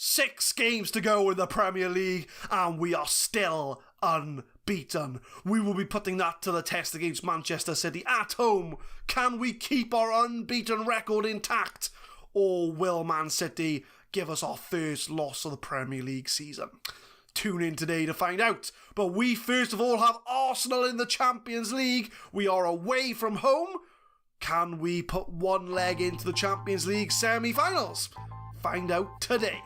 6 games to go in the Premier League, and we are still unbeaten. We will be putting that to the test against Manchester City at home. Can we keep our unbeaten record intact, or will Man City give us our first loss of the Premier League season? Tune in today to find out. But we first of all have Arsenal in the Champions League. We are away from home. Can we put one leg into the Champions League semi-finals? Find out today.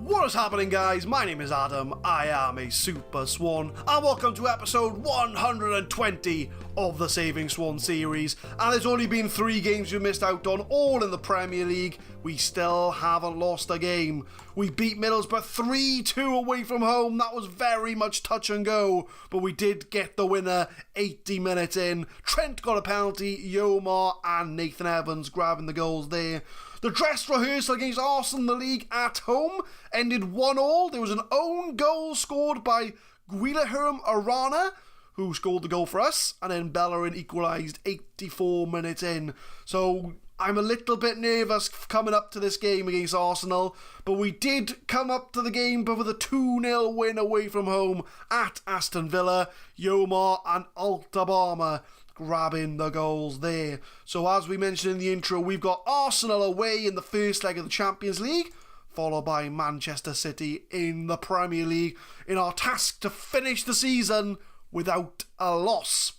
What is happening, guys? My name is Adam, I am a Super Swan, and welcome to episode 120 of the Saving Swans series. And there's only been 3 games we missed out on, all in the Premier League. We still haven't lost a game. We beat Middlesbrough 3-2 away from home. That was very much touch and go, but we did get the winner 80 minutes in. Trent got a penalty, Yomar and Nathan Evans grabbing the goals there. The dress rehearsal against Arsenal in the league at home ended 1-1. There was an own goal scored by Guilherme Arana, who scored the goal for us, and then Bellerin equalised 84 minutes in. So I'm a little bit nervous coming up to this game against Arsenal, but we did come up to the game with a 2-0 win away from home at Aston Villa. Yomar and Altabama grabbing the goals there. So as we mentioned in the intro, we've got Arsenal away in the first leg of the Champions League, followed by Manchester City in the Premier League, in our task to finish the season without a loss.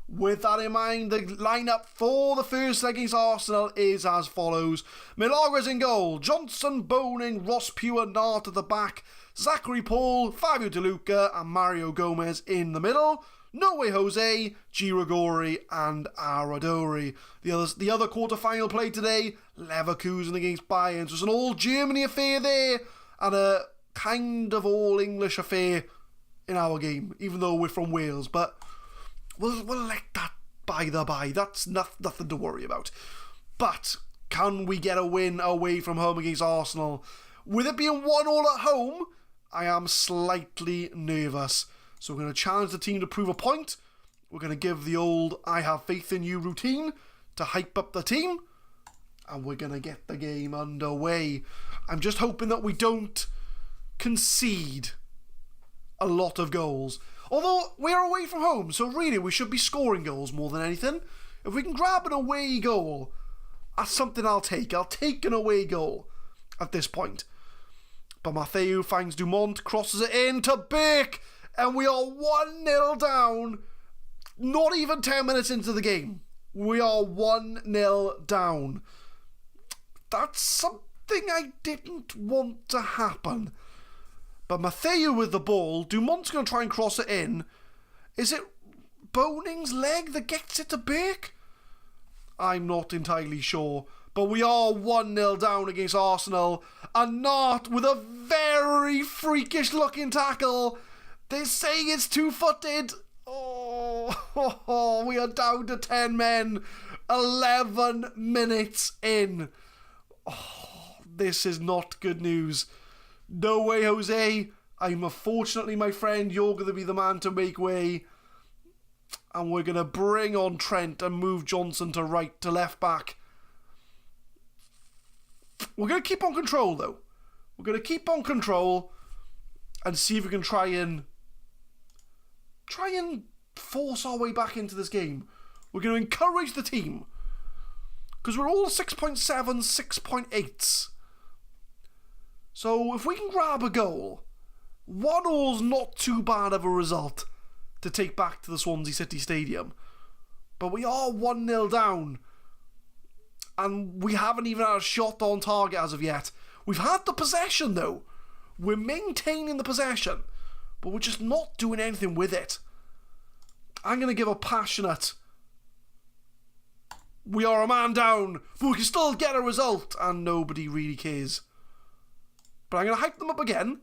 With that in mind, the lineup for the first leg against Arsenal is as follows. Milagres in goal, Johnson, Boning, Ross Pugh and Nart at the back, Zachary Paul, Fabio De Luca and Mario Gomez in the middle. No Way Jose, Girigori and Aradori. The other quarter-final play today, Leverkusen against Bayern. So it's an all-Germany affair there and a kind of all-English affair in our game, even though we're from Wales. But we'll let that by the by. That's nothing to worry about. But can we get a win away from home against Arsenal? With it being 1-1 at home, I am slightly nervous. So we're going to challenge the team to prove a point. We're going to give the old I have faith in you routine to hype up the team. And we're going to get the game underway. I'm just hoping that we don't concede a lot of goals. Although we're away from home, so really we should be scoring goals more than anything. If we can grab an away goal, that's something I'll take. I'll take an away goal at this point. But Matteo finds Dumont, crosses it in to Burke. And we are 1-0 down, not even 10 minutes into the game. We are 1-0 down. That's something I didn't want to happen. But Matteo with the ball, Dumont's going to try and cross it in. Is it Boning's leg that gets it to Burke? I'm not entirely sure. But we are 1-0 down against Arsenal. And Nart with a very freakish looking tackle. They're saying it's 2-footed. Oh, we are down to 10 men. 11 minutes in. Oh, this is not good news. No way, Jose. Unfortunately, my friend, you're going to be the man to make way. And we're going to bring on Trent and move Johnson to right to left back. We're going to keep on control, though. We're going to keep on control and see if we can try and force our way back into this game. We're going to encourage the team because we're all 6.7, 6.8s. So if we can grab a goal, 1-1's not too bad of a result to take back to the Swansea City Stadium. But we are 1-0 down and we haven't even had a shot on target as of yet. We've had the possession though. We're maintaining the possession, but we're just not doing anything with it. I'm going to give a passionate, we are a man down, but we can still get a result, and nobody really cares. But I'm going to hype them up again.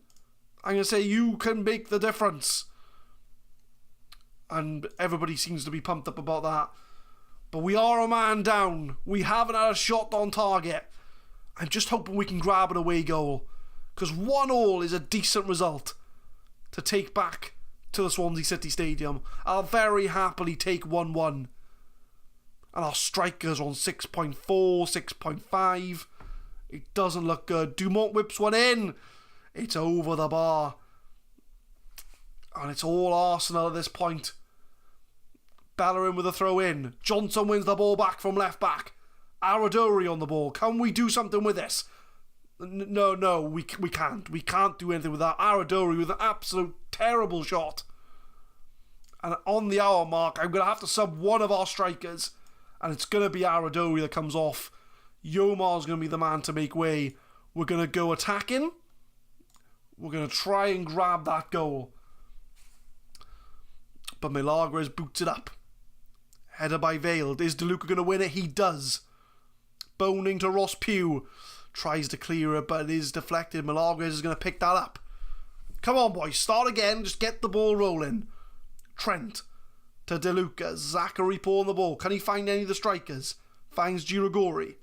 I'm going to say you can make the difference. And everybody seems to be pumped up about that. But we are a man down. We haven't had a shot on target. I'm just hoping we can grab an away goal. Because 1-1 is a decent result to take back to the Swansea City Stadium. I'll very happily take 1-1. And our strikers on 6.4, 6.5. It doesn't look good. Dumont whips one in. It's over the bar. And it's all Arsenal at this point. Bellerin with a throw in. Johnson wins the ball back from left back. Aradori on the ball. Can we do something with this? No, we can't. We can't do anything with that. Aradori with an absolute terrible shot. And on the hour mark, I'm going to have to sub one of our strikers. And it's going to be Aradori that comes off. Yomar's going to be the man to make way. We're going to go attacking. We're going to try and grab that goal. But Milagres boots it up. Header by Vale. Is DeLuca going to win it? He does. Boning to Ross Pugh. Tries to clear it, but it is deflected. Milagres is going to pick that up. Come on, boys. Start again. Just get the ball rolling. Trent to DeLuca. Zachary Paul on the ball. Can he find any of the strikers? Finds Girigori.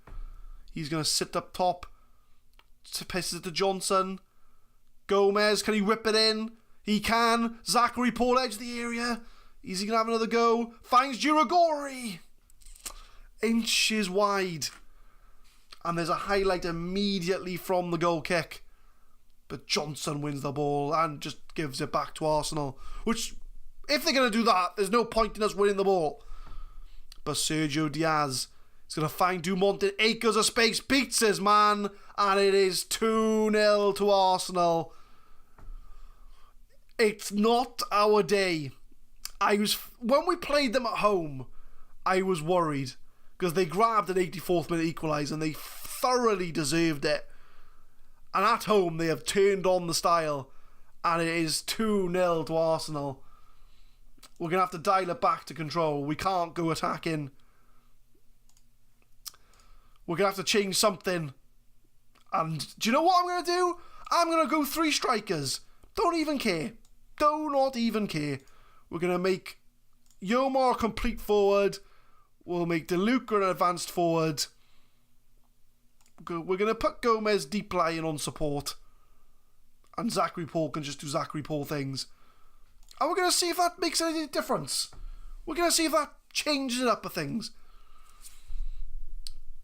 He's going to sit up top. Passes it to Johnson. Gomez. Can he whip it in? He can. Zachary Paul edge the area. Is he going to have another go? Finds Girigori. Inches wide. And there's a highlight immediately from the goal kick. But Johnson wins the ball and just gives it back to Arsenal. Which, if they're going to do that, there's no point in us winning the ball. But Sergio Diaz is going to find Dumont in acres of space. Beats his man. And it is 2-0 to Arsenal. It's not our day. When we played them at home, I was worried. Because they grabbed an 84th minute equaliser and they thoroughly deserved it. And at home they have turned on the style. And it is 2-0 to Arsenal. We're going to have to dial it back to control. We can't go attacking. We're going to have to change something. And do you know what I'm going to do? I'm going to go 3 strikers. Don't even care. Do not even care. We're going to make Yomar a complete forward. We'll make DeLuca an advanced forward. We're going to put Gomez deep lying on support. And Zachary Paul can just do Zachary Paul things. And we're going to see if that makes any difference. We're going to see if that changes it up for things.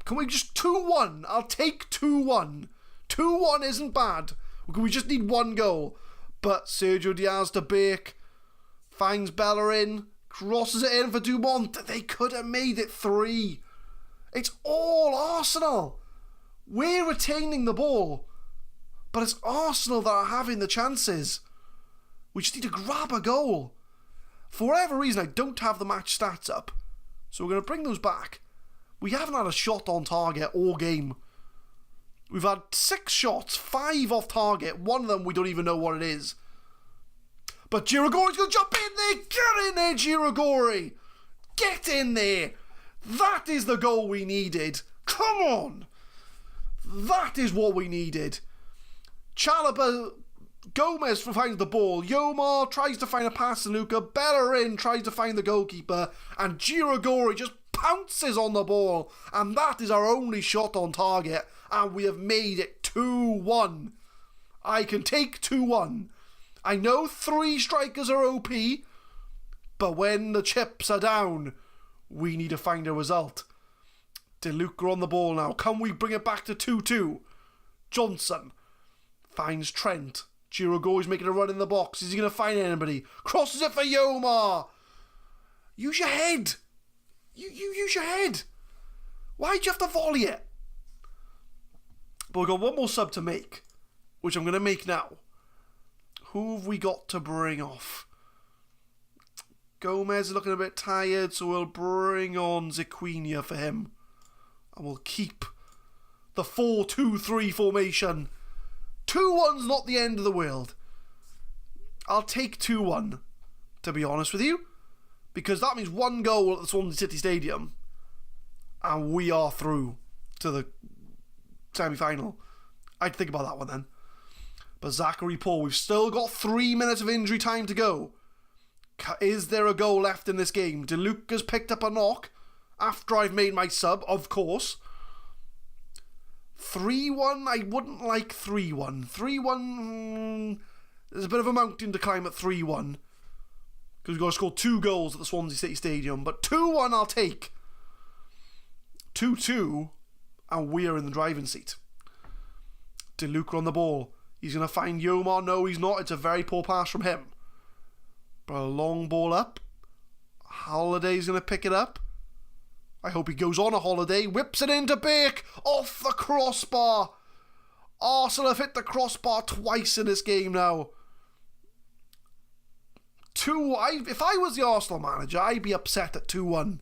Can we just 2-1? I'll take 2-1. 2-1 isn't bad. We just need one goal. But Sergio Diaz to Bake. Finds Bellerin. Crosses it in for Dumont. They could have made it 3. It's all Arsenal. We're retaining the ball. But it's Arsenal that are having the chances. We just need to grab a goal. For whatever reason, I don't have the match stats up. So we're going to bring those back. We haven't had a shot on target all game. We've had 6 shots, 5 off target. One of them we don't even know what it is. But Girigori's going to jump in there. Get in there, Girigori. Get in there. That is the goal we needed. Come on. That is what we needed. Chalobah, Gomez finds the ball. Yomar tries to find a pass to Luca. Bellerin tries to find the goalkeeper. And Girigori just pounces on the ball. And that is our only shot on target. And we have made it 2-1. I can take 2-1. I know 3 strikers are OP, but when the chips are down, we need to find a result. DeLuca on the ball now. Can we bring it back to 2-2? Johnson finds Trent. Girigori's making a run in the box. Is he going to find anybody? Crosses it for Yomar. Use your head. You use your head. Why'd you have to volley it? But we've got one more sub to make, which I'm going to make now. Who have we got to bring off? Gomez is looking a bit tired, so we'll bring on Ziquinha for him. And we'll keep the 4-2-3 formation. 2-1's not the end of the world. I'll take 2-1, to be honest with you. Because that means 1 goal at the Swansea City Stadium. And we are through to the semi-final. I'd think about that one then. But Zachary Paul, we've still got 3 minutes of injury time to go. Is there a goal left in this game? DeLuca's picked up a knock after I've made my sub, of course. 3-1, I wouldn't like 3-1. 3-1, there's a bit of a mountain to climb at 3-1. Because we've got to score 2 goals at the Swansea City Stadium. But 2-1 I'll take. 2-2, and we're in the driving seat. De Luca on the ball. He's going to find Yomar. No, he's not. It's a very poor pass from him. But a long ball up. Holiday's going to pick it up. I hope he goes on a holiday. Whips it into Bake. Off the crossbar. Arsenal have hit the crossbar twice in this game now. If I was the Arsenal manager, I'd be upset at 2-1.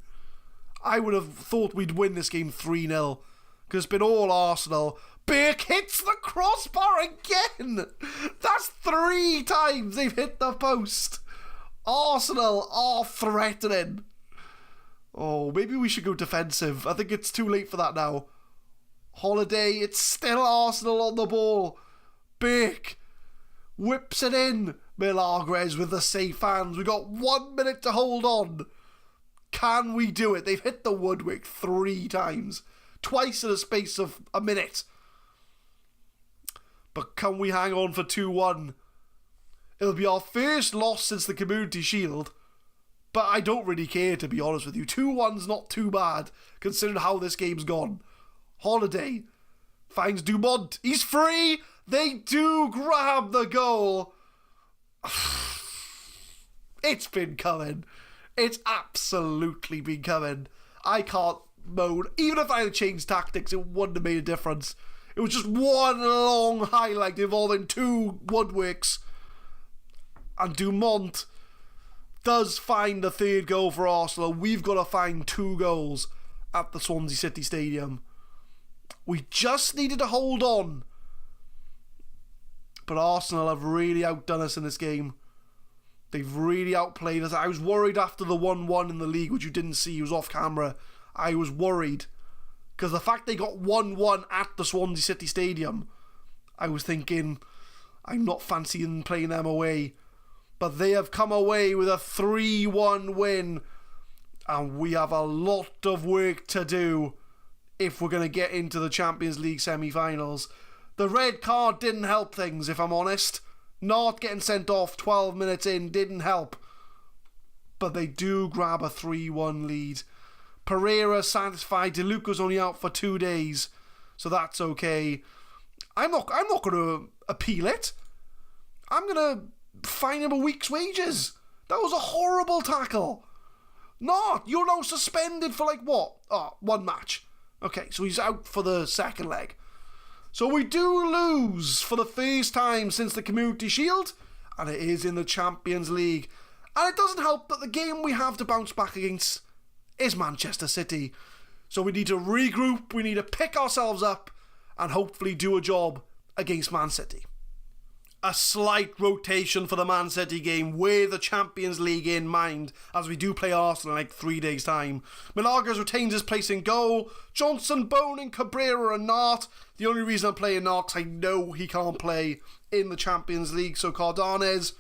I would have thought we'd win this game 3-0. Because it's been all Arsenal. Bake hits the crossbar again. That's 3 times they've hit the post. Arsenal are threatening. Oh, maybe we should go defensive. I think it's too late for that now. Holiday, it's still Arsenal on the ball. Bake whips it in. Milagres with the safe hands. We got 1 minute to hold on. Can we do it? They've hit the woodwork 3 times. Twice in the space of a minute. But can we hang on for 2-1? It'll be our first loss since the Community Shield. But I don't really care, to be honest with you. 2-1's not too bad, considering how this game's gone. Holiday finds Dumont. He's free. They do grab the goal. It's been coming. It's absolutely been coming. I can't moan. Even if I had changed tactics, it wouldn't have made a difference. It was just one long highlight involving 2 woodworks. And Dumont does find the 3rd goal for Arsenal. We've got to find 2 goals at the Swansea City Stadium. We just needed to hold on. But Arsenal have really outdone us in this game. They've really outplayed us. I was worried after the 1-1 in the league, which you didn't see. He was off camera. I was worried. Because the fact they got 1-1 at the Swansea City Stadium, I was thinking, I'm not fancying playing them away. But they have come away with a 3-1 win. And we have a lot of work to do if we're going to get into the Champions League semi-finals. The red card didn't help things, if I'm honest. Not getting sent off 12 minutes in didn't help. But they do grab a 3-1 lead. Pereira satisfied. De Luca's only out for 2 days, so that's okay. I'm not going to appeal it. I'm going to fine him a week's wages. That was a horrible tackle. You're now suspended for like what? 1 match. Okay, so he's out for the second leg. So we do lose for the first time since the Community Shield, and it is in the Champions League. And it doesn't help that the game we have to bounce back against is Manchester City. So we need to regroup, we need to pick ourselves up, and hopefully do a job against Man City. A slight rotation for the Man City game with the Champions League in mind, as we do play Arsenal in like 3 days' time. Milagres retains his place in goal. Johnson, Bonin, Cabrera and Nart. The only reason I'm playing Nart is I know he can't play in the Champions League, so Cardanes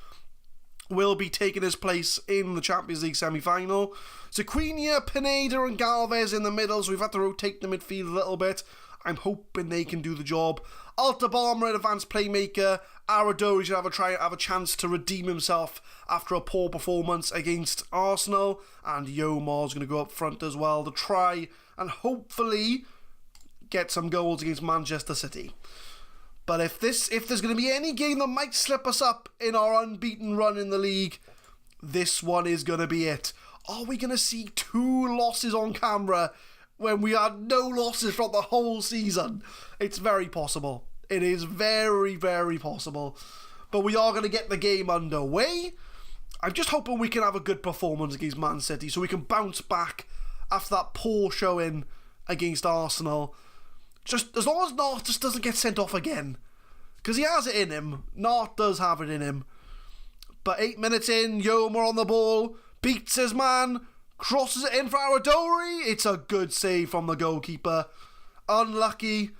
will be taking his place in the Champions League semi-final. Zaquinha, Pineda and Galvez in the middle, so we've had to rotate the midfield a little bit. I'm hoping they can do the job. Altabalmer, an advanced playmaker. Aradori should have a chance to redeem himself after a poor performance against Arsenal. And Yomar's going to go up front as well to try and hopefully get some goals against Manchester City. But if there's going to be any game that might slip us up in our unbeaten run in the league, this one is going to be it. Are we going to see 2 losses on camera when we had no losses from the whole season? It's very possible. It is very, very possible. But we are going to get the game underway. I'm just hoping we can have a good performance against Man City so we can bounce back after that poor showing against Arsenal. Just as long as Nart just doesn't get sent off again. Because he has it in him. Nart does have it in him. But 8 minutes in, Yomar on the ball. Beats his man. Crosses it in for Aradori. It's a good save from the goalkeeper. Unlucky.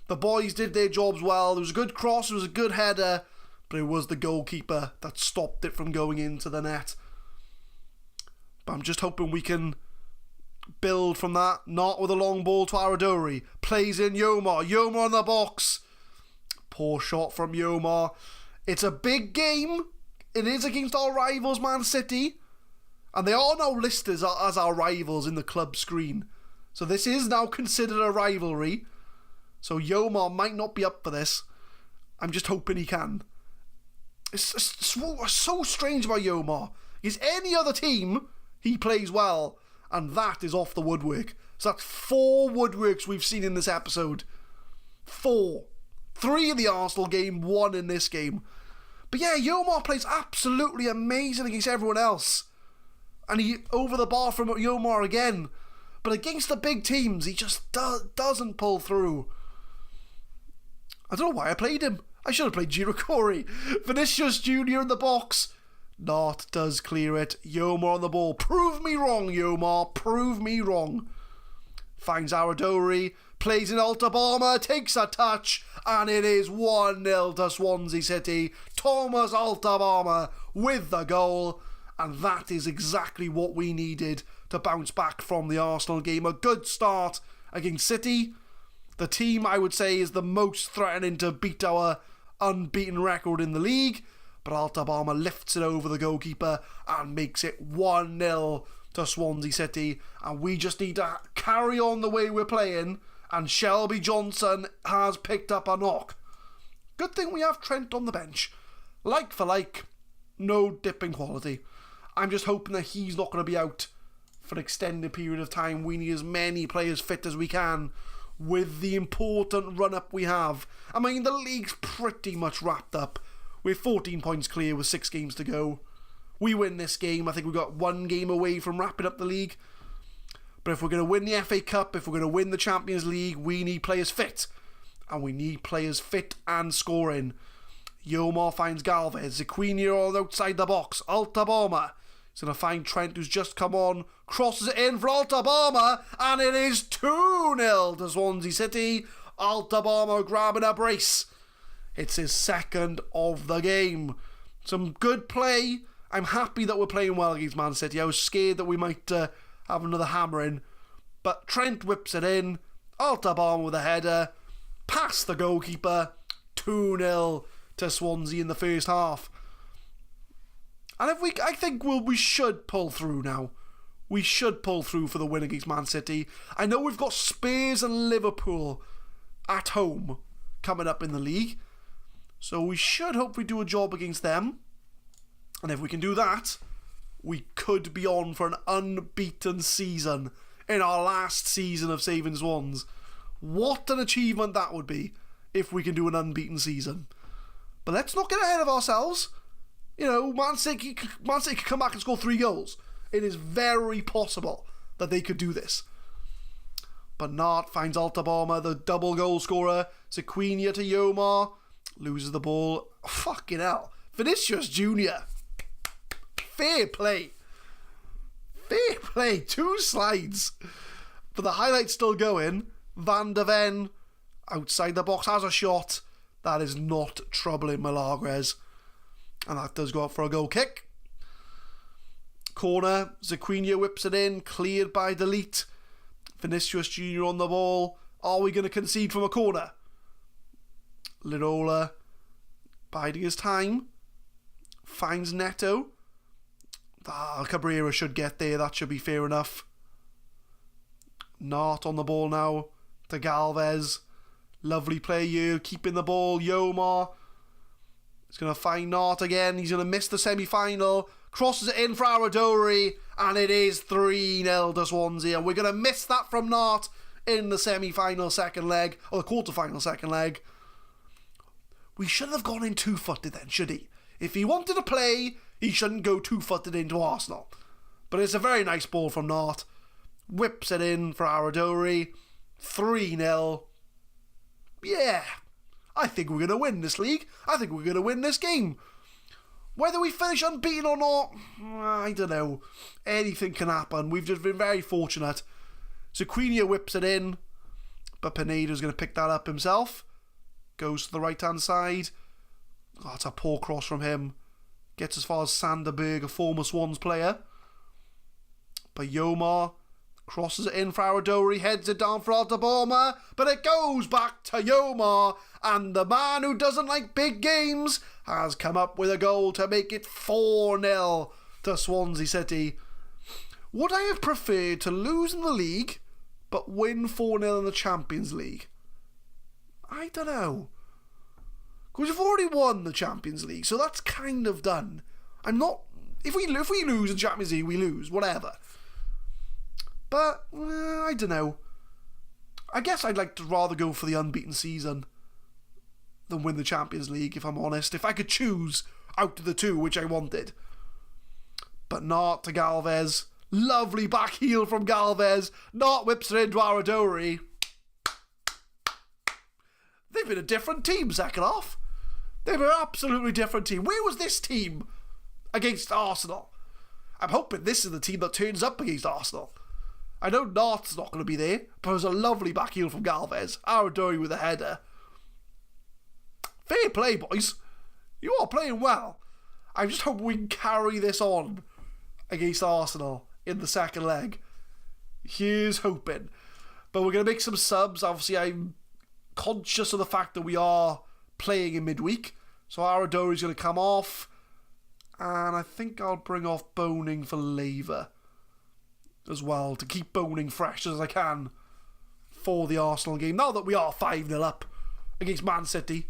The boys did their jobs well. There was a good cross. It was a good header. But it was the goalkeeper that stopped it from going into the net. But I'm just hoping we can build from that. Not with a long ball to Aradori. Plays in Yomar. Yomar in the box. Poor shot from Yomar. It's a big game. It is against our rivals, Man City. And they are now listed as our rivals in the club screen. So this is now considered a rivalry. So Yomar might not be up for this. I'm just hoping he can. It's so strange about Yomar. He's any other team, he plays well. And that is off the woodwork. So that's 4 woodworks we've seen in this episode. 4. 3 in the Arsenal game, 1 in this game. But yeah, Yomar plays absolutely amazing against everyone else. And he over the bar from Yomar again. But against the big teams, he just doesn't pull through. I don't know why I played him. I should have played Girocore. Vinicius Jr. in the box. Not does clear it. Yomar on the ball. Prove me wrong, Yomar. Prove me wrong. Finds Aradori. Plays in Altabama. Takes a touch. And it is 1-0 to Swansea City. Thomas Altabama with the goal. And that is exactly what we needed to bounce back from the Arsenal game. A good start against City. The team, I would say, is the most threatening to beat our unbeaten record in the league. But Altabama lifts it over the goalkeeper and makes it 1-0 to Swansea City. And we just need to carry on the way we're playing. And Shelby Johnson has picked up a knock. Good thing we have Trent on the bench. Like for like, no dip in quality. I'm just hoping that he's not going to be out for an extended period of time. We need as many players fit as we can with the important run-up we have. I mean, the league's pretty much wrapped up. We're 14 points clear with 6 games to go. We win this game. I think we've got 1 game away from wrapping up the league. But if we're going to win the FA Cup, if we're going to win the Champions League, we need players fit. And we need players fit and scoring. Yomar finds Galvez. Ziquinha on outside the box. Altabama. He's going to find Trent, who's just come on. Crosses it in for Altabama. And it is 2-0 to Swansea City. Altabama grabbing a brace. It's his 2nd of the game. Some good play. I'm happy that we're playing well against Man City. I was scared that we might have another hammering. But Trent whips it in. Altabama with a header. Past the goalkeeper. 2-0 to Swansea in the first half. And I think we should pull through now. We should pull through for the win against Man City. I know we've got Spurs and Liverpool at home coming up in the league. So we should hopefully do a job against them. And if we can do that, we could be on for an unbeaten season in our last season of Saving Swans. What an achievement that would be if we can do an unbeaten season. But let's not get ahead of ourselves. You know, Man City could come back and score 3 goals. It is very possible that they could do this. But Nart finds Altabama, the double goal scorer. Ziquinha to Yomar. Loses the ball. Fucking hell. Vinicius Jr. Fair play. Fair play. 2 slides. But the highlight's still going. Van de Ven outside the box has a shot. That is not troubling Milagres. And that does go up for a goal kick. Corner. Ziquinha whips it in. Cleared by Delete. Vinicius Jr. on the ball. Are we going to concede from a corner? Lirola biding his time. Finds Neto. Cabrera should get there. That should be fair enough. Nart on the ball now. To Galvez. Lovely play here. Keeping the ball. Yomar. He's going to find Nart again. He's going to miss the semi-final. Crosses it in for Aradori. And it is 3-0 to Swansea. And we're going to miss that from Nart in the semi-final second leg. Or the quarter-final second leg. We shouldn't have gone in 2-footed then, should he? If he wanted to play, he shouldn't go 2-footed into Arsenal. But it's a very nice ball from Nart. Whips it in for Aradori. 3-0. Yeah. I think we're going to win this league. I think we're going to win this game. Whether we finish unbeaten or not, I don't know. Anything can happen. We've just been very fortunate. Ziquinha whips it in. But Pineda's going to pick that up himself. Goes to the right-hand side. Oh, it's a poor cross from him. Gets as far as Sanderberg, a former Swans player. But Yomar crosses it in for Aradori, heads it down for Altabama, but it goes back to Yomar, and the man who doesn't like big games has come up with a goal to make it 4-0 to Swansea City. Would I have preferred to lose in the league, but win 4-0 in the Champions League. I don't know. Because we've already won the Champions League, so that's kind of done. I'm not... If we lose in Champions League, we lose, whatever. But, I don't know. I guess I'd like to rather go for the unbeaten season than win the Champions League, if I'm honest. If I could choose out of the two, which I wanted. But not to Galvez. Lovely back heel from Galvez. Not whips it into Aradori. They've been a different team second half. They were an absolutely different team. Where was this team against Arsenal? I'm hoping this is the team that turns up against Arsenal. I know Nart's not going to be there, but it was a lovely back heel from Galvez. Aradori with a header. Fair play, boys. You are playing well. I'm just hoping we can carry this on against Arsenal in the second leg. Here's hoping. But we're going to make some subs. Obviously, I'm conscious of the fact that we are playing in midweek. So Aradori's going to come off. And I think I'll bring off Boning for Laver as well, to keep Boning fresh as I can for the Arsenal game. Now that we are 5-0 up against Man City,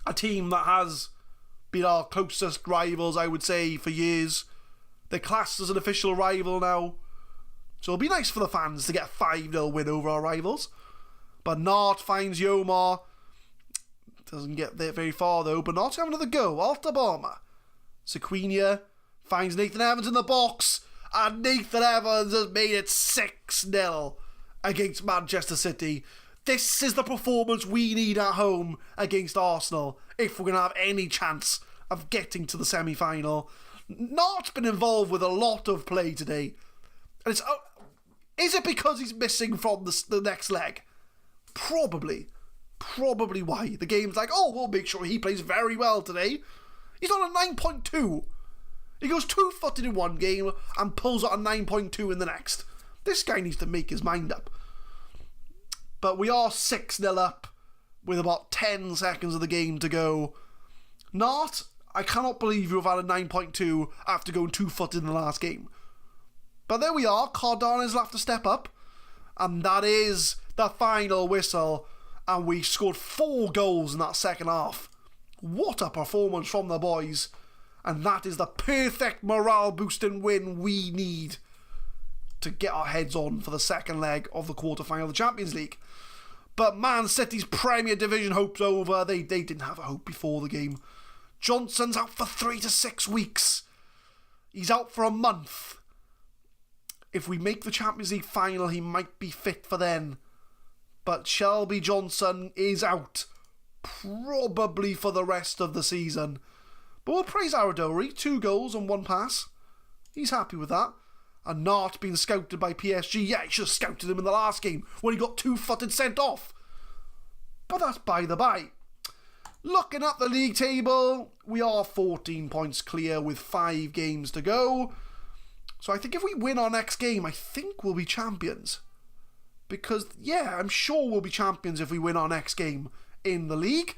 a team that has been our closest rivals, I would say, for years. They're classed as an official rival now. So it'll be nice for the fans to get a 5-0 win over our rivals. But Nart finds Yomar. Doesn't get there very far though. But Nart's having another go. Alta Bomber. Sequina finds Nathan Evans in the box. And Nathan Evans has made it 6-0 against Manchester City. This is the performance we need at home against Arsenal if we're going to have any chance of getting to the semi-final. Nart's been involved with a lot of play today. And it's, is it because he's missing from the next leg? Probably why. The game's like, oh, we'll make sure he plays very well today. He's on a 9.2. He goes 2-footed in one game and pulls out a 9.2 in the next. This guy needs to make his mind up. But we are 6-0 up with about 10 seconds of the game to go. Nart, I cannot believe you've had a 9.2 after going 2-footed in the last game. But there we are. Cardano's will have to step up. And that is the final whistle. And we scored 4 goals in that second half. What a performance from the boys. And that is the perfect morale boosting win we need to get our heads on for the second leg of the quarter-final of the Champions League. But Man City's Premier Division hope's over. They didn't have a hope before the game. Johnson's out for 3 to 6 weeks. He's out for a month. If we make the Champions League final, he might be fit for then. But Shelby Johnson is out. Probably for the rest of the season. But we'll praise Aradori. 2 goals and 1 pass. He's happy with that. And Nart being scouted by PSG. Yeah, he should have scouted him in the last game when he got 2-footed sent off. But that's by the by. Looking at the league table, we are 14 points clear with 5 games to go. So I think if we win our next game, I think we'll be champions. Because, yeah, I'm sure we'll be champions if we win our next game in the league.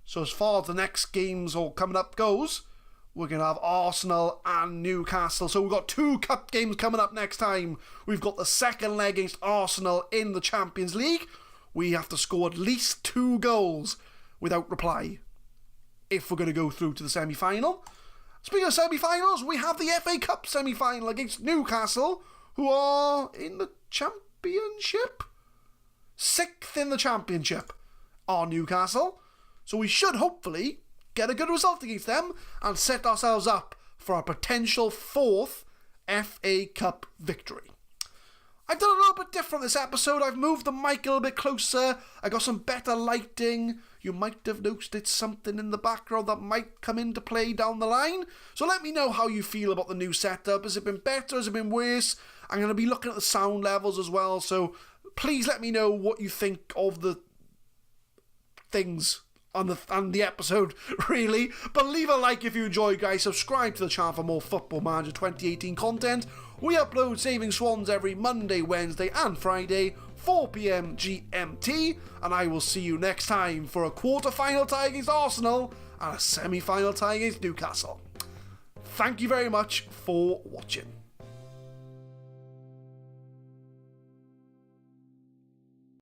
So as far as the next games all coming up goes, we're going to have Arsenal and Newcastle. So we've got 2 cup games coming up next time. We've got the second leg against Arsenal in the Champions League. We have to score at least 2 goals without reply if we're going to go through to the semi-final. Speaking of semi-finals, we have the FA Cup semi-final against Newcastle, who are in the Championship? 6th in the Championship are Newcastle. So we should hopefully get a good result against them and set ourselves up for a potential 4th FA Cup victory. I've done a little bit different this episode. I've moved the mic a little bit closer. I got some better lighting. You might have noticed it's something in the background that might come into play down the line. So let me know how you feel about the new setup. Has it been better? Has it been worse? I'm going to be looking at the sound levels as well. So please let me know what you think of the things on the episode, really. But leave a like if you enjoy, guys. Subscribe to the channel for more Football Manager 2018 content. We upload Saving Swans every Monday, Wednesday and Friday, 4 PM GMT, and I will see you next time for a quarter-final tie against Arsenal and a semi-final tie against Newcastle. Thank you very much for watching.